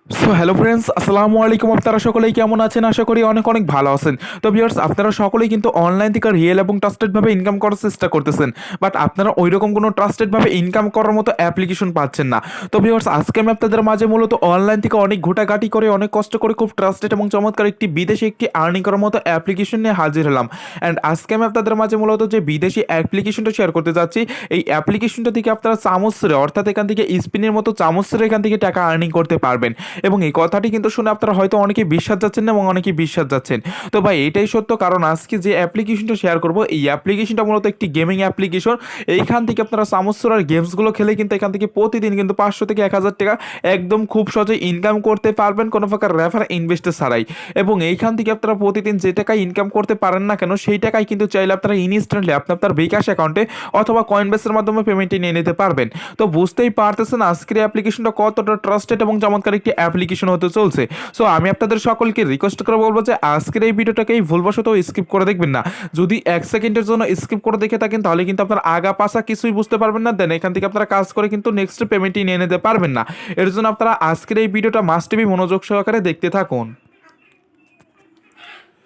So hello friends, আসসালামু আলাইকুম। আপনারা সকলেই কেমন আছেন? আশা করি অনেক অনেক ভালো আছেন। তো ভিউয়ার্স, আপনারা সকলেই কিন্তু অনলাইন থেকে রিয়েল এবং ট্রাস্টেডভাবে ইনকাম করার চেষ্টা করতেছেন, বাট আপনারা ওইরকম কোনো ট্রাস্টেডভাবে ইনকাম করার মতো অ্যাপ্লিকেশন পাচ্ছেন না। তো ভিউয়ার্স, আজকে আমি আপনাদের মাঝে মূলত অনলাইন থেকে অনেক ঘোটাঘাটি করে অনেক কষ্ট করে খুব ট্রাস্টেড এবং চমৎকার একটি বিদেশি একটি আর্নিং করার মতো অ্যাপ্লিকেশন নিয়ে হাজির হলাম। অ্যান্ড আজকে আমি আপনাদের মাঝে মূলত যে বিদেশি অ্যাপ্লিকেশনটা শেয়ার করতে যাচ্ছি, এই অ্যাপ্লিকেশনটা থেকে আপনারা চামচরে, অর্থাৎ এখান থেকে স্পিনের মতো চামচরে এখান থেকে টাকা আর্নিং করতে পারবেন। এবং এই কথাটি কিন্তু শুনে আপনারা হয়তো অনেকেই বিশ্বাস যাচ্ছেন না এবং অনেকেই বিশ্বাস যাচ্ছেন। তো ভাই, এটাই সত্য, কারণ আজকে যে অ্যাপ্লিকেশনটা শেয়ার করব, এই অ্যাপ্লিকেশনটা মূলত একটি গেমিং অ্যাপ্লিকেশন। এইখান থেকে আপনারা সামস্যরার গেমসগুলো খেলে কিন্তু এখান থেকে প্রতিদিন কিন্তু 500 থেকে 1000 টাকা একদম খুব সহজে ইনকাম করতে পারবেন, কোনো প্রকার রেফার ইনভেস্টর ছাড়াই। এবং এইখান থেকে আপনারা প্রতিদিন যে টাকা ইনকাম করতে পারেন না কেন, সেই টাকাই কিন্তু চাইলে আপনারা ইনস্ট্যান্টলি আপনার বিকাশ অ্যাকাউন্টে অথবা কয়েনবেসের মাধ্যমে পেমেন্টটি নিয়ে নিতে পারবেন। তো বুঝতেই পারতেছেন আজকের অ্যাপ্লিকেশনটা কতটা ট্রাস্টেড এবং চমৎকার একটি অ্যাপ্লিকেশন হতে চলছে। সো আমি আপনাদের সকলকে রিকোয়েস্ট করে বলবো যে আজকের এই ভিডিওটাকেই ভুলবশত স্কিপ করে দেখবেন না। যদি 1 সেকেন্ডের জন্য স্কিপ করে দেখে থাকেন, তাহলে কিন্তু আপনার আগা পাশা কিছুই বুঝতে পারবেন না। দেন এখান থেকে আপনারা কাজ করে কিন্তু নেক্সট পেমেন্টই নিয়ে নিতে পারবেন না। এর জন্য আপনারা আজকের এই ভিডিওটা মাস্ট বি মনোযোগ সহকারে দেখতে থাকুন।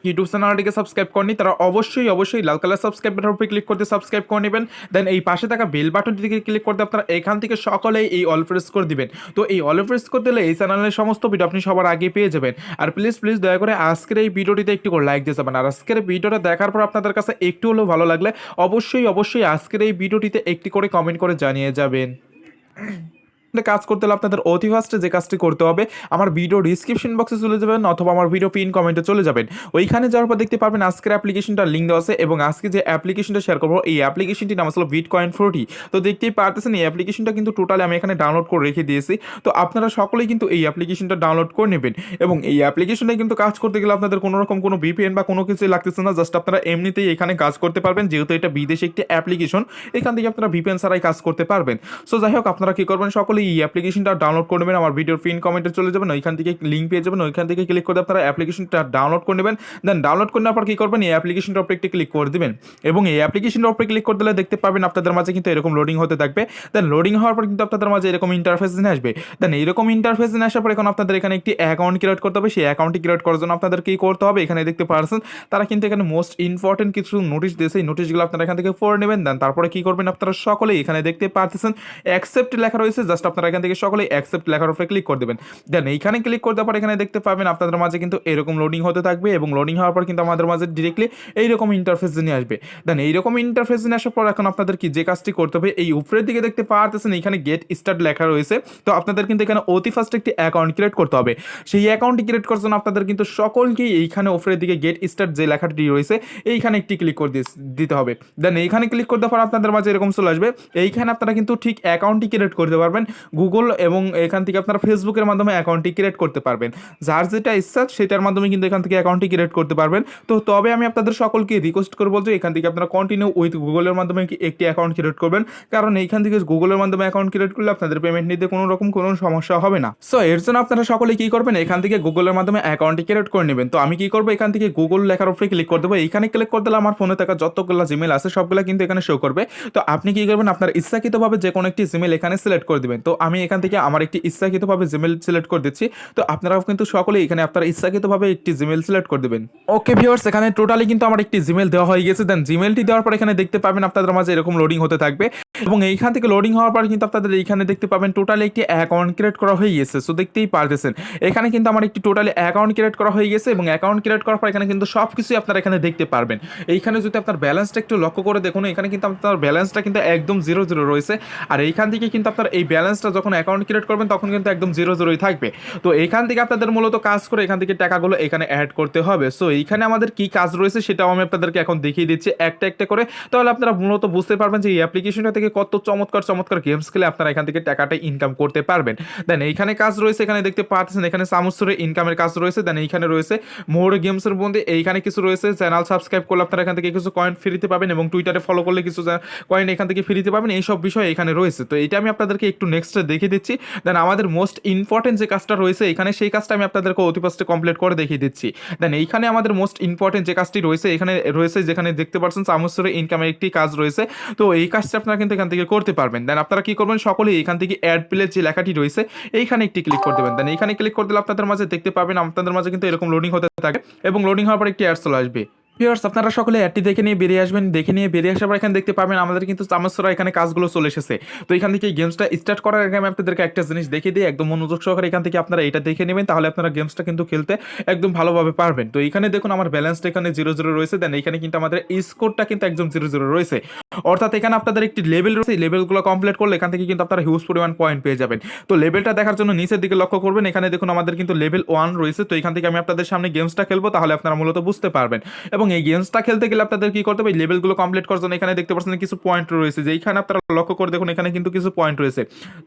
ইউটিউব চ্যানেলটিকে সাবস্ক্রাইব করেনি তারা অবশ্যই লাল কালার সাবস্ক্রাইব বাটনের উপরে ক্লিক করতে সাবস্ক্রাইব করে নেবেন। দেন এই পাশে থাকা বেল বাটনটিকে ক্লিক করতে আপনারা এখান থেকে সকলেই এই অল প্রেস করে দিবেন। তো এই অল প্রেস করে দিলে এই চ্যানেলের সমস্ত ভিডিও আপনি সবার আগে পেয়ে যাবেন। আর প্লিজ দয়া করে আজকের এই ভিডিওটিতে একটু করে লাইক দিয়ে যাবেন। আর আজকের ভিডিওটা দেখার পর আপনাদের কাছে একটু হলেও ভালো লাগলে অবশ্যই আজকের এই ভিডিওটিতে একটি করে কমেন্ট করে জানিয়ে যাবেন। কাজ করতে হলে আপনাদের অতি ফার্স্টে যে কাজটি করতে হবে, আমার ভিডিও ডিসক্রিপশন বক্সে চলে যাবেন অথবা আমার ভিডিও পিন কমেন্টে চলে যাবেন। ওইখানে যাওয়ার পর দেখতে পাবেন আজকের অ্যাপ্লিকেশনটার লিঙ্ক দেওয়া আছে, এবং আজকে যে অ্যাপ্লিকেশনটা শেয়ার করবো এই অ্যাপ্লিকেশনটির নাম আসলে বিটকয়েন 40। তো দেখতেই পারতেছেন এই অ্যাপ্লিকেশনটা কিন্তু টোটালি আমি এখানে ডাউনলোড করে রেখে দিয়েছি। তো আপনারা সকলেই কিন্তু এই অ্যাপ্লিকেশনটা ডাউনলোড করে নেবেন। এবং এই অ্যাপ্লিকেশনে কিন্তু কাজ করতে গেলে আপনাদের কোনো রকম কোনো ভিপিএন বা কোনো কিছুই লাগতেছে না, জাস্ট আপনারা এমনিতেই এখানে কাজ করতে পারবেন। যেহেতু এটা বিদেশি একটি অ্যাপ্লিকেশন, এখান থেকে আপনারা ভিপিএন ছাড়াই কাজ করতে পারবেন। সো যাই হোক, আপনারা কি করবেন, সকলেই এই অ্যাপ্লিকেশনটা ডাউনলোড করে নেবেন। আমার ভিডিওর পিন কমেন্টে চলে যাবেন, ওইখান থেকে লিঙ্ক পেয়ে যাবেন, ওইখান থেকে ক্লিক করে আপনারা অ্যাপ্লিকেশনটা ডাউনলোড করে নেবেন। দেন ডাউনলোড করে নেওয়ার পর কী করবেন, এই অ্যাপ্লিকেশনটার উপরে একটি ক্লিক করে দেবেন। এবং এই অ্যাপ্লিকেশনটার উপরে ক্লিক করে দিলে দেখতে পাবেন আপনাদের মাঝে কিন্তু এরকম লোডিং হতে থাকবে। দেন লোডিং হওয়ার পর কিন্তু আপনাদের মাঝে এরকম ইন্টারফেস নিয়ে আসবে। দেন এইরকম ইন্টারফেস নিয়ে আসার পর এখন আপনাদের এখানে একটি অ্যাকাউন্ট ক্রিয়েট করতে হবে। সেই অ্যাকাউন্টটি ক্রিয়েট করার জন্য আপনাদের কী করতে হবে, এখানে দেখতে পাচ্ছেন তারা কিন্তু এখানে মোস্ট ইম্পর্টেন্ট কিছু নোটিশ দিয়েছে। এই নোটিশগুলো আপনারা এখান থেকে পড়ে নেবেন। দেন তারপরে কী করবেন, আপনারা সকলেই এখানে দেখতে পাচ্ছেন অ্যাকসেপ্ট লেখা রয়েছে, জাস্ট আপনারা এখান থেকে সকলেই অ্যাকসেপ্ট লেখার উপরে ক্লিক করে দেবেন। দেন এইখানে ক্লিক করতে পর এখানে দেখতে পাবেন আপনাদের মাঝে কিন্তু এরকম লোডিং হতে থাকবে, এবং লোডিং হওয়ার পর কিন্তু আমাদের মাঝে ডিরেক্টলি এইরকম ইন্টারফেস নিয়ে আসবে। দেন এইরকম ইন্টারফেস নিয়ে আসার পর এখন আপনাদের কি যে কাজটি করতে হবে, এই উপরের দিকে দেখতে পারতেছেন এখানে গেট স্টার্ট লেখা রয়েছে। তো আপনাদের কিন্তু এখানে অতি ফার্স্ট একটি অ্যাকাউন্ট ক্রিয়েট করতে হবে। সেই অ্যাকাউন্টটি ক্রিয়েট করার জন্য আপনাদের কিন্তু সকলকেই এইখানে উপরের দিকে গেট স্টার্ট যে লেখাটি রয়েছে এইখানে একটি ক্লিক করে দিতে হবে। দেন এইখানে ক্লিক করতে পর আপনাদের মাঝে এরকম চলে আসবে। এইখানে আপনারা কিন্তু ঠিক অ্যাকাউন্টটি ক্রিয়েট করতে পারবেন গুগল, এবং এখান থেকে আপনারা ফেসবুকের মাধ্যমে অ্যাকাউন্টটি ক্রিয়েট করতে পারবেন। যার যেটা ইচ্ছা সেটার মাধ্যমে কিন্তু এখান থেকে অ্যাকাউন্টটি ক্রিয়েট করতে পারবেন। তো তবে আমি আপনাদের সকলকে রিকোয়েস্ট করবো যে এখান থেকে আপনারা কন্টিনিউ উইথ গুগলের মাধ্যমে একটি অ্যাকাউন্ট ক্রিয়েট করবেন, কারণ এইখান থেকে গুগলের মাধ্যমে অ্যাকাউন্ট ক্রিয়েট করলে আপনাদের পেমেন্ট নিতে কোনো রকম কোনো সমস্যা হবে না। সো এর জন্য আপনারা সকলে কি করবেন, এখান থেকে গুগলের মাধ্যমে অ্যাকাউন্টটি ক্রিয়েট করে নেবেন। তো আমি কি করবো, এখান থেকে গুগল লেখার উপরে ক্লিক করে দেবো। এইখানে ক্লিক করে দিলে আমার ফোনে থাকা যতগুলো জিমেল আছে সবগুলো কিন্তু এখানে শো করবে। তো আপনি কি করবেন, আপনার ইচ্ছাকৃতভাবে যে কোনো একটি জিমেল এখানে সিলেক্ট করে দিবেন। তো আমি এখান থেকে আমার একটি ইচ্ছাকৃতভাবে জিমেল সিলেক্ট করে দিচ্ছি। তো আপনারাও কিন্তু সকলেই এখানে আপনার ইচ্ছাকৃতভাবে একটি জিমেল সিলেক্ট করে দেবেন। ওকে ভিউয়ার্স, এখানে টোটালি কিন্তু আমার একটি জিমেল দেওয়া হয়ে গেছে। দেন জিমেলটি দেওয়ার পর এখানে দেখতে পাবেন আপনাদের মাঝে এরকম লোডিং হতে থাকবে, এবং এইখান থেকে লোডিং হওয়ার পর কিন্তু আপনাদের এইখানে দেখতে পাবেন টোটালি একটি অ্যাকাউন্ট ক্রিয়েট করা হয়ে গেছে। সো দেখতেই পারতেছেন এখানে কিন্তু আমার একটি টোটালি অ্যাকাউন্ট ক্রিয়েট করা হয়ে গেছে, এবং অ্যাকাউন্ট ক্রিয়েট করার পর এখানে কিন্তু সব কিছুই আপনারা এখানে দেখতে পারবেন। এইখানে যদি আপনার ব্যালেন্সটা একটু লক্ষ্য করে দেখুন, এখানে কিন্তু আপনার ব্যালেন্সটা কিন্তু একদম 0 রয়েছে। আর এইখান থেকে কিন্তু আপনার এই ব্যালেন্সটা যখন অ্যাকাউন্ট ক্রিয়েট করবেন তখন কিন্তু একদম 0 থাকবে। তো এখান থেকে আপনাদের মূলত কাজ করে এখান থেকে টাকাগুলো এখানে অ্যাড করতে হবে। সো এইখানে আমাদের কি কাজ রয়েছে সেটাও আমি আপনাদেরকে এখন দেখিয়ে দিচ্ছি একটা একটা করে। তাহলে আপনারা মূলত বুঝতে পারবেন যে এই অ্যাপ্লিকেশনটা থেকে কত চমৎকার গেমস খেলে আপনারা এখান থেকে টাকাটা ইনকাম করতে পারবেন। দেন এইখানে কাজ রয়েছে, এখানে দেখতে পাচ্ছেন এখানে সামুসরে ইনকামের কাজ রয়েছে। দেন এইখানে রয়েছে মোর গেমসের মধ্যে এইখানে কিছু রয়েছে, চ্যানেল সাবস্ক্রাইব করলে আপনারা এখান থেকে কিছু কয়েন ফ্রিতে পাবেন, এবং টুইটারে ফলো করলে কিছু কয়েন এখান থেকে ফ্রিতে পাবেন। এইসব বিষয় এখানে রয়েছে। তো এটা আমি আপনাদেরকে একটু নেক্সট নেক্সট দেখিয়ে দিচ্ছি। দেন আমাদের মোস্ট ইম্পর্টেন্ট যে কাজটা রয়েছে এখানে, সেই কাজটা আমি আপনাদেরকে অতি ফার্স্টে কমপ্লিট করে দেখিয়ে দিচ্ছি। দেন এইখানে আমাদের মোস্ট ইম্পর্টেন্ট যে কাজটি রয়েছে এখানে রয়েছে, যেখানে দেখতে পাচ্ছেন চামচের ইনকামের একটি কাজ রয়েছে। তো এই কাজটা আপনারা কিন্তু এখান থেকে করতে পারবেন। দেন আপনারা কি করবেন, সকলেই এখান থেকে অ্যাড প্লে যে লেখাটি রয়েছে এইখানে একটি ক্লিক করে দেবেন। দেন এইখানে ক্লিক করে দিলে আপনাদের মাঝে দেখতে পাবেন, আপনাদের মাঝে কিন্তু এরকম লোডিং হতে থাকে এবং লোডিং হওয়ার পর একটি অ্যাড চলে আসবে। ভিউয়ার্স, আপনারা সকলে অ্যাডটি দেখে নিয়ে বেরিয়ে আসবেন। দেখে নিয়ে বেরিয়ে আসার পর এখানে দেখতে পাবেন আমাদের কিন্তু চামচরা এখানে কাজগুলো চলে এসেছে। তো এখান থেকে গেমসটা স্টার্ট করার আগে আমি আপনাদেরকে একটা জিনিস দেখিয়ে দিই, একদম মনোযোগ সহকারে এখান থেকে আপনারা এটা দেখে নেবেন, তাহলে আপনারা গেমসটা কিন্তু খেলতে একদম ভালোভাবে পারবেন। তো এখানে দেখুন আমার ব্যালেন্সটা এখানে 0-0 রয়েছে। দেন এখানে কিন্তু আমাদের স্কোরটা কিন্তু একদম 0-0 রয়েছে। অর্থাৎ এখানে আপনাদের একটি লেভেল রয়েছে, লেভেলগুলো কমপ্লিট করলে এখান থেকে কিন্তু আপনারা হিউজ পরিমাণ পয়েন্ট পেয়ে যাবেন। তো লেভেলটা দেখার জন্য নিচের দিকে লক্ষ্য করবেন, এখানে দেখুন আমাদের কিন্তু লেভেল 1 রয়েছে। তো এখান থেকে আমি আপনাদের সামনে গেমসটা খেলবো, তাহলে আপনারা মূলত বুঝতে পারবেন। এবং এই গেমসটা খেলতে গেলে আপনাদের কি করতে হবে, লেভেলগুলো কমপ্লিট করার জন্য এখানে দেখতে পাচ্ছেন কিছু পয়েন্ট রয়েছে, যে এইখানে আপনারা লক্ষ্য করে দেখুন এখানে কিন্তু কিছু পয়েন্ট রয়েছে।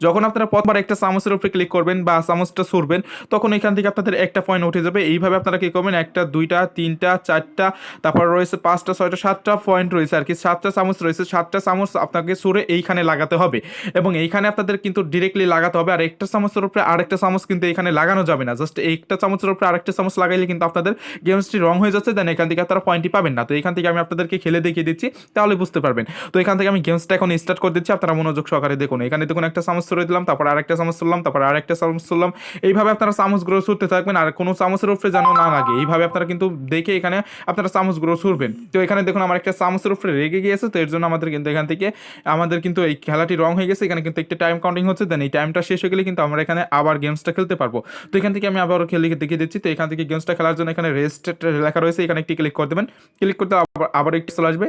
যখন আপনারা প্রথমবার একটা চামচের উপরে ক্লিক করবেন বা চামচটা ছুড়বেন, তখন এখান থেকে আপনাদের একটা পয়েন্ট উঠে যাবে। এইভাবে আপনারা কি করবেন, 1টা 2টা 3টা 4টা, তারপর রয়েছে 5টা 6টা 7টা পয়েন্ট রয়েছে আর কি, 7টা চামচ রয়েছে। 7টা চামচ আপনাকে ছুড়ে এইখানে লাগাতে হবে এবং এইখানে আপনাদের কিন্তু ডিরেক্টলি লাগাতে হবে। আর একটা চামচের উপরে আরেকটা চামচ কিন্তু এখানে লাগানো যাবে না, জাস্ট একটা চামচের উপরে আরেকটা চামচ লাগাইলে কিন্তু আপনাদের গেমসটি রং হয়ে যাচ্ছে। দেন এখান থেকে আপনারা পয়েন্টই পাবেন না। তো এখান থেকে আমি আপনাদেরকে খেলে দেখিয়ে দিচ্ছি, তাহলে বুঝতে পারবেন। তো এখান থেকে আমি গেমসটা এখন স্টার্ট করে দিচ্ছি, আপনারা মনোযোগ সহকারে দেখুন। এখানে দেখুন একটা চামচ ছুড়ে দিলাম, তারপর আরেকটা চামচ ছুড়লাম, তারপর আরেকটা চামচ ছুড়লাম। এইভাবে আপনারা চামচগুলো ছুড়তে থাকবেন, আর কোনো চামচের উপরে যেন না লাগে, এইভাবে আপনারা কিন্তু দেখে এখানে আপনারা চামচগুলো ছুড়বেন। তো এখানে দেখুন আমার একটা চামচের উপরে রেগে গিয়েছে, তো এর জন্য আমাদের কিন্তু এখান থেকে আমাদের কিন্তু এই খেলাটি রং হয়ে গেছে। এখানে কিন্তু একটা টাইম কাউন্টিং হচ্ছে। দেন এই টাইমটা শেষ হয়ে গেলে কিন্তু আমরা এখানে আবার গেমসটা খেলতে পারবো। তো এখান থেকে আমি আবারও খেলে দেখিয়ে দিচ্ছি। তো এখান থেকে গেমসটা খেলার জন্য এখানে রেস্ট লেখা রয়েছে, এখানে একটি ক্লিক করে দেবেন। ক্লিক করতে আবার একটি চলে আসবে।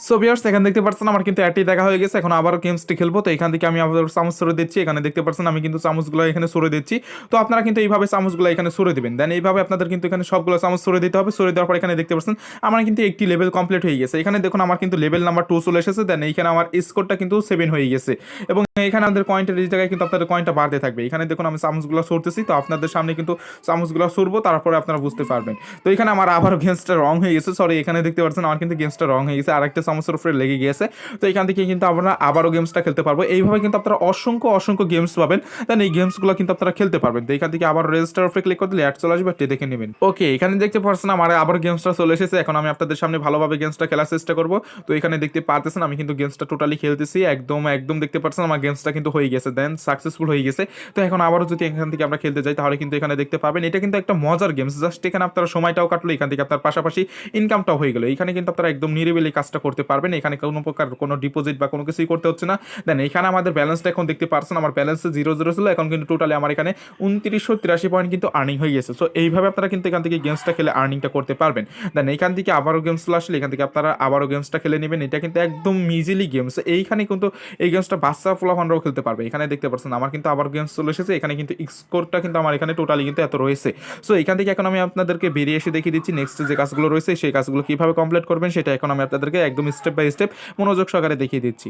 সো ভিউয়ার্স, এখানে দেখতে পাচ্ছেন আমার কিন্তু অ্যাডটি দেখা হয়ে গেছে। এখন আবারও গেমসটি খেলবো। তো এখান থেকে আমি আবার চামচ সরে দিচ্ছি। এখানে দেখতে পাচ্ছেন আমি কিন্তু চামচগুলো এখানে সরে দিচ্ছি। তো আপনারা কিন্তু এইভাবে চামচগুলো এখানে সরে দিবেন। দেন এইভাবে আপনাদের কিন্তু এখানে সবগুলো চামচ সরে দিতে হবে। সরে দেওয়ার পর এখানে দেখতে পাচ্ছেন আমার কিন্তু একটি লেভেল কমপ্লিট হয়ে গেছে। এখানে দেখুন আমার কিন্তু লেভেল নাম্বার 2 চলে এসেছে। দেন এইখানে আমার স্কোরটা কিন্তু 7 হয়ে গেছে এবং এখানে আমাদের কয়েন্টের এই জায়গায় কিন্তু আপনাদের কয়েনটা বাড়তে থাকবে। এখানে দেখুন আমি চামচগুলো সরতেছি, তো আপনাদের সামনে কিন্তু চামচগুলো সরবো, তারপরে আপনারা বুঝতে পারবেন। তো এখানে আমার আবারও গেমসটা রং হয়ে গেছে, সরি এখানে দেখতে পাচ্ছেন আমার কিন্তু গেমসটা রং হয়ে গেছে, আরেকটা চামচের উপরে লেগে গিয়েছে। তো এখান থেকে কিন্তু আমরা আবারও গেমসটা খেলতে পারবো। এইভাবে কিন্তু আপনারা অসংখ্য গেমস পাবেন। দেন এই গেমসগুলো কিন্তু আপনারা খেলতে পারবেন। তো এখান থেকে আবার রেজিস্টার উপরে ক্লিক করে দিলে অ্যাড চলে আসবে, দেখে নেবেন। ওকে, এখানে দেখতে পাচ্ছেন আমার আবার গেমসটা চলে এসেছে। এখন আমি আপনাদের সামনে ভালোভাবে গেমসটা খেলার চেষ্টা করবো। তো এখানে দেখতে পারতেছেন আমি কিন্তু গেমসটা টোটালি খেলতেছি, একদম দেখতে পাচ্ছেন আমার গেমসটা কিন্তু হয়ে গেছে, দেন সাকসেসফুল হয়ে গেছে। তো এখন আবারও যদি এখান থেকে আমরা খেলতে যাই, তাহলে কিন্তু এখানে দেখতে পাবেন এটা কিন্তু একটা মজার গেমস। জাস্ট এখানে আপনারা সময়টাও কাটলো, এখান থেকে আপনার পাশাপাশি ইনকামটাও হয়ে গেল। এখানে কিন্তু আপনারা একদম নিরিবিলি কাজটা করতে পারবেন। এখানে কোনো প্রকার কোনো ডিপোজিট বা কোনো কিছুই করতে হচ্ছে না। দেন এখানে আমাদের ব্যালেন্সটা এখন দেখতে পাচ্ছেন আমার ব্যালেন্সে 0-0 ছিল, এখন কিন্তু টোটালি আমার এখানে 2983 পয়েন্ট কিন্তু আর্নিং হয়ে গেছে। সো এইভাবে আপনারা কিন্তু এখান থেকে গেমসটা খেলে আর্নিংটা করতে পারবেন। দেন এইখান থেকে আবারও গেমসগুলো আসলে এখান থেকে আপনারা আবারও গেমসটা খেলে নেবেন। এটা কিন্তু একদম ইজিলি গেমস। এইখানে কিন্তু এই গেমসটা বাচ্চা ফলাফলরাও খেলতে পারবে। এখানে দেখতে পাচ্ছেন আমার কিন্তু আবার গেমস চলে এসেছে। এখানে কিন্তু স্কোরটা কিন্তু আমার এখানে টোটালি কিন্তু এত রয়েছে। সো এখান থেকে এখন আমি আপনাদেরকে বেরিয়ে এসে দেখিয়ে দিচ্ছি নেক্সট যে কাজগুলো রয়েছে সেই কাজগুলো কিভাবে কমপ্লিট করবেন, সেটা এখন আমি আপনাদেরকে একদম স্টেপ বাই স্টেপ মনোযোগ সহকারে দেখিয়ে দিচ্ছি।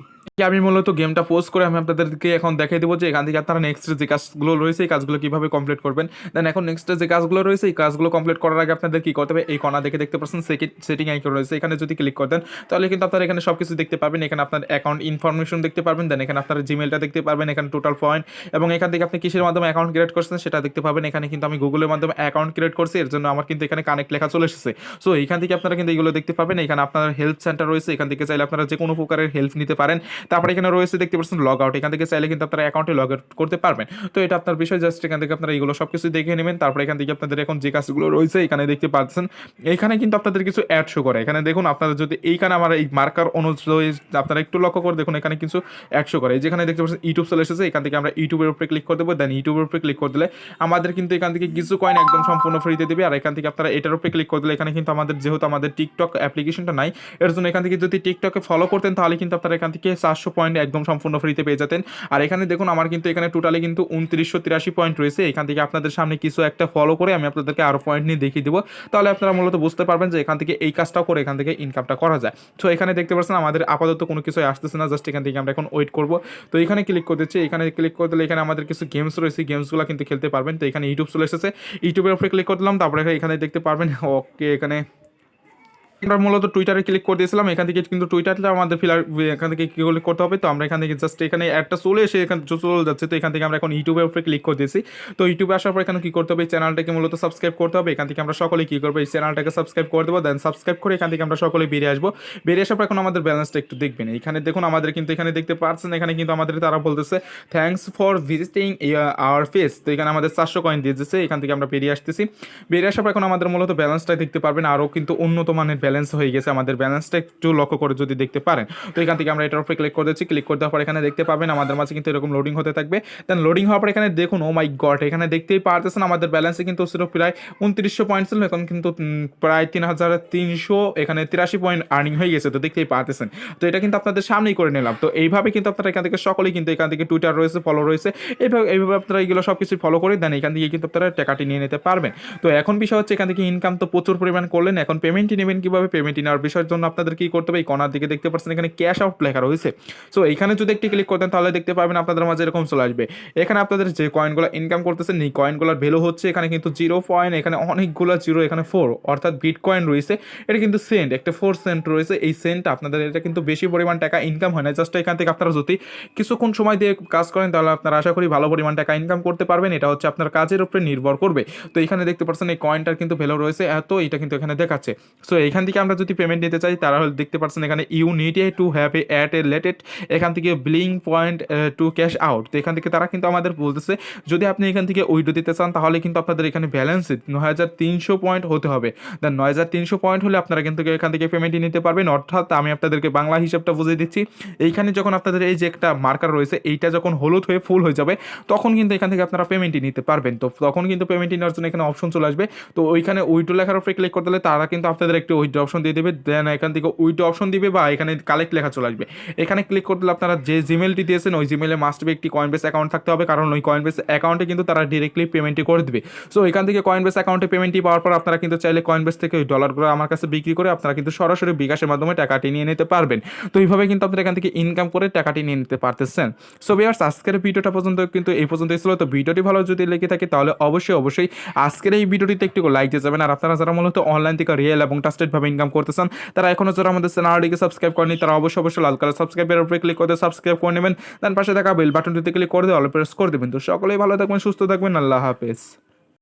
আমি মূলত গেমটা পোস্ট করে আমি আপনাদেরকে এখন দেখিয়ে দেবো যে এখান থেকে আপনারা নেক্সট যে কাজগুলো রয়েছে এই কাজগুলো কিভাবে কমপ্লিট করবেন। দেন এখন নেক্সট যে কাজগুলো রয়েছে এই কাজগুলো কমপ্লিট করার আগে আপনাদের কি করতে হবে, এই কর্নার দেখতে পাচ্ছেন সেটিং আইকন রয়েছে, এখানে যদি ক্লিক করে দেন তাহলে কিন্তু আপনারা এখানে সবকিছু দেখতে পাবেন। এখানে আপনার অ্যাকাউন্ট ইনফরমেশন দেখতে পারবেন। দেন এখানে আপনার জিমেলটা দেখতে পারবেন, এখানে টোটাল পয়েন্ট এবং এখান থেকে আপনি কিসের মাধ্যমে অ্যাকাউন্ট ক্রিয়েট করছেন সেটা দেখতে পাবেন। এখানে কিন্তু আমি গুগলের মাধ্যমে অ্যাকাউন্ট ক্রিয়েট করছি, এর জন্য আমার কিন্তু এখানে কানেক্ট লেখা চলে এসেছে। সো এইখান থেকে আপনারা কিন্তু এগুলো দেখতে পাবেন। এখানে আপনার হেল্প সেন্টার রয়েছে, এখান থেকে চাইলে আপনারা যে কোনো প্রকারের হেল্প নিতে পারেন। তারপরে এখানে রয়েছে দেখতে পাচ্ছেন লগ আউট, এখান থেকে চাইলে কিন্তু আপনারা অ্যাকাউন্টে লগ আউট করতে পারবেন। তো এটা আপনার বিষয়, জাস্ট এখান থেকে আপনারা এগুলো সবকিছু দেখে নেবেন। তারপরে এখান থেকে আপনাদের এখন যে কাজগুলো রয়েছে এখানে দেখতে পাচ্ছেন এখানে কিন্তু আপনাদের কিছু অ্যাড শো করে। এখানে দেখুন আপনারা যদি এইখানে আমার এই মার্কার অনুযায়ী আপনারা একটু লক্ষ্য করে দেখুন এখানে কিছু অ্যাড শো করে। যেখানে দেখতে পাচ্ছেন ইউটিউব চলে এসেছে, এখান থেকে আমরা ইউটিউবের উপরে ক্লিক করে দেবো। দেন ইউটিউবের উপরে ক্লিক করে দিলে আমাদের কিন্তু এখান থেকে কিছু কয়েন একদম সম্পূর্ণ ফ্রিতে দেবে। আর এখান থেকে আপনারা এটার উপরে ক্লিক করে দিলে এখানে কিন্তু আমাদের যেহেতু আমাদের টিকটক অ্যাপ্লিকেশনটা নাই, এর জন্য এখান থেকে যদি টিকটকে ফলো করতেন তাহলে কিন্তু আপনারা এখান থেকে 400 পয়েন্ট একদম সম্পূর্ণ ফ্রিতে পেয়ে যেতেন। আর এখানে দেখুন আমার কিন্তু এখানে টোটালি কিন্তু 2983 পয়েন্ট রয়েছে। এখান থেকে আপনাদের সামনে কিছু একটা ফলো করে আমি আপনাদেরকে আরো পয়েন্ট নিয়ে দেখিয়ে দেবো, তাহলে আপনারা মূলত বুঝতে পারবেন যে এখান থেকে এই কাজটাও করে এখান থেকে ইনকামটা করা যায়। তো এখানে দেখতে পাচ্ছেন আমাদের আপাতত কোনো কিছু আসতেছে না, জাস্ট এখান থেকে আমরা এখন ওয়েট করবো। তো এখানে ক্লিক করে দিচ্ছি, এখানে ক্লিক করে দিলে এখানে আমাদের কিছু গেমস রয়েছে, গেমসগুলো কিন্তু খেলতে পারবেন। তো এখানে ইউটিউব চলে এসেছে, ইউটিউবের উপরে ক্লিক করে দিলাম, তারপরে এখানে দেখতে পারবেন ওকে আমরা মূলত টুইটারে ক্লিক করে দিয়েছিলাম, এখান থেকে কিন্তু টুইটারটা আমাদের এখান থেকে কি করতে হবে, তো আমরা এখান থেকে জাস্ট এখানে একটা চলে এসে এখানে চলে যাচ্ছে, তো এখান থেকে আমরা এখন ইউটিউবের উপরে ক্লিক করে দিয়েছি। তো ইউটিউবে আসার পর এখানে কি করতে হবে, এই চ্যানেলটাকে মূলত সাবস্ক্রাইব করতে হবে। এখান থেকে আমরা সকলেই কি করবো, এই চ্যানেলটাকে সাবস্ক্রাইব করে দেবো, দেন সাবস্ক্রাইব করে এখান থেকে আমরা সকলেই বেরিয়ে আসবো। বেরিয়ে আসার পর এখন আমাদের ব্যালেন্সটা একটু দেখবেন, এখানে দেখুন আমাদের কিন্তু এখানে দেখতে পাচ্ছেন, এখানে কিন্তু আমাদের তারা বলতেছে thanks for visiting hour face. তো এখানে আমাদের 400 কয়েন দিয়ে দিচ্ছে, এখান থেকে আমরা বেরিয়ে আসতেছি। বেরিয়ে আসার পর এখন আমাদের মূলত ব্যালেন্সটা দেখতে পারবেন, আরও কিন্তু উন্নত মানের ব্যালেন্স হয়ে গেছে আমাদের, ব্যালেন্সটা একটু লক্ষ্য করে যদি দেখতে পারেন। তো এখান থেকে আমরা এটার উপরে ক্লিক করে দিচ্ছি, ক্লিক করে দেওয়ার পর এখানে দেখতে পাবেন আমাদের মাঝে কিন্তু এরকম লোডিং হতে থাকবে। দেন লোডিং হওয়ার পর এখানে দেখুন, ও মাই গড, এখানে দেখতেই পারতেছেন আমাদের ব্যালেন্সে কিন্তু ছিল প্রায় 2900 পয়েন্ট ছিল, এখন কিন্তু প্রায় 3300 এখানে 83 পয়েন্ট আর্নিং হয়ে গেছে। তো দেখতেই পারতেছেন, তো এটা কিন্তু আপনাদের সামনেই করে নিলাম। তো এইভাবে কিন্তু আপনারা এখান থেকে সকলেই কিন্তু এখান থেকে টুইটার রয়েছে, ফলো রয়েছে, এইভাবে আপনারা এগুলো সব কিছু ফলো করে দেন, এখান থেকে কিন্তু আপনারা টাকাটি নিয়ে নিতে পারবেন। তো এখন বিষয় হচ্ছে এখান থেকে ইনকাম তো প্রচুর পরিমাণ করলেন, এখন পেমেন্টই নেবেন কীভাবে, পেমেন্টই নেওয়ার বিষয়ের জন্য আপনাদের কী করতে হবে, এই কর্নার দিকে দেখতে পাচ্ছেন এখানে ক্যাশ আউট লেখা রয়েছে। সো এইখানে যদি একটি ক্লিক করতেন তাহলে দেখতে পাবেন আপনাদের মাঝে এরকম চলে আসবে, এখানে আপনাদের যে কয়েনগুলো ইনকাম করতেছেন এই কয়েনগুলোর ভ্যালু হচ্ছে এখানে কিন্তু 0 পয়েন্ট, এখানে অনেকগুলো জিরো, এখানে 4 অর্থাৎ বিট কয়েন রয়েছে, এটা কিন্তু সেন্ট, একটা 4 সেন্ট রয়েছে। এই সেন্ট আপনাদের এটা কিন্তু বেশি পরিমাণ টাকা ইনকাম হয় না, জাস্ট এখান থেকে আপনারা যদি কিছুক্ষণ সময় দিয়ে কাজ করেন তাহলে আপনারা আশা করি ভালো পরিমাণ টাকা ইনকাম করতে পারবেন, এটা হচ্ছে আপনার কাজের উপরে নির্ভর করবে। তো এখানে দেখতে পাচ্ছেন এই কয়েনটার কিন্তু ভ্যালু রয়েছে এত, এটা কিন্তু এখানে দেখাচ্ছে। সো এখান থেকে আমরা যদি পেমেন্ট নিতে চাই তাহলে দেখতে পাচ্ছেন এখানে you need to have a at a লেটেড, এখান থেকে billing point to cash out. তো এখান থেকে তারা কিন্তু আমাদের বলতেছে যদি আপনি এখান থেকে উইড্রো দিতে চান তাহলে কিন্তু আপনাদের এখানে ব্যালেন্স 9300 পয়েন্ট হতে হবে। দেন 9300 পয়েন্ট হলে আপনারা কিন্তু এখান থেকে পেমেন্টই নিতে পারবেন। অর্থাৎ আমি আপনাদেরকে বাংলা হিসাবটা বুঝিয়ে দিচ্ছি, এইখানে যখন আপনাদের এই যে একটা মার্কার রয়েছে এইটা যখন হলুদ হয়ে ফুল হয়ে যাবে তখন কিন্তু এখান থেকে আপনারা পেমেন্টই নিতে পারবেন। তো তখন কিন্তু পেমেন্টই নেওয়ার জন্য এখানে অপশন চলে আসবে, তো ওইখানে উইড্রো লেখার উপরে ক্লিক করতে হলে তারা কিন্তু আপনাদের একটি উইড্রো অপশন দিয়ে দেবে, দেন এখান থেকে উইড্রো অপশন দিবে বা এখানে কালেক্ট লেখা চলে আসবে। এখানে ক্লিক করতে আপনারা যে জিমেলটি দিয়েছেন ওই জিমেলে মাস্ট বি একটি কয়েনবেস অ্যাকাউন্ট থাকতে হবে, কারণ ওই কয়েনবেস অ্যাকাউন্টে কিন্তু তারা ডিরেক্টলি পেমেন্টই করে দেবে। সো এখান থেকে কয়েনবেস অ্যাকাউন্টে পেমেন্টই পাওয়ার পর আপনারা কিন্তু চাইলে কয়েনবেস থেকে ওই ডলারগুলো আমার কাছে বিক্রি করে আপনারা কিন্তু সরাসরি বিকাশের মাধ্যমে টাকাটি নিয়ে নিতে পারবেন। তো এইভাবে কিন্তু আপনারা এখান থেকে ইনকাম করে টাকাটি নিয়ে নিতে পারতেছেন। সো ভিউয়ার্স, আজকের ভিডিওটা পর্যন্ত কিন্তু এই পর্যন্তই ছিল। তো ভিডিওটি ভালো যদি লেগে থাকে তাহলে অবশ্যই আজকের এই ভিডিওটিতে একটু লাইক দিয়ে যাবেন। আর আপনারা যারা মূলত অনলাইন থেকে রিয়েল এবং ট্রাস্টেডভাবে ইনকাম করতেছেন তারা এখনও যারা আমাদের চ্যানেলটিকে সাবস্ক্রাইব করেনি তারা অবশ্যই লাল কালার সাবস্ক্রাইবের উপরে ক্লিক করে সাবস্ক্রাইব করে নেবেন, দেন পাশে থাকা বেল বাটনটিতে ক্লিক করে দিয়ে অল প্রেস করে দেবেন। তো সকলেই ভালো থাকবেন, সুস্থ থাকবেন, আল্লাহ হাফেজ।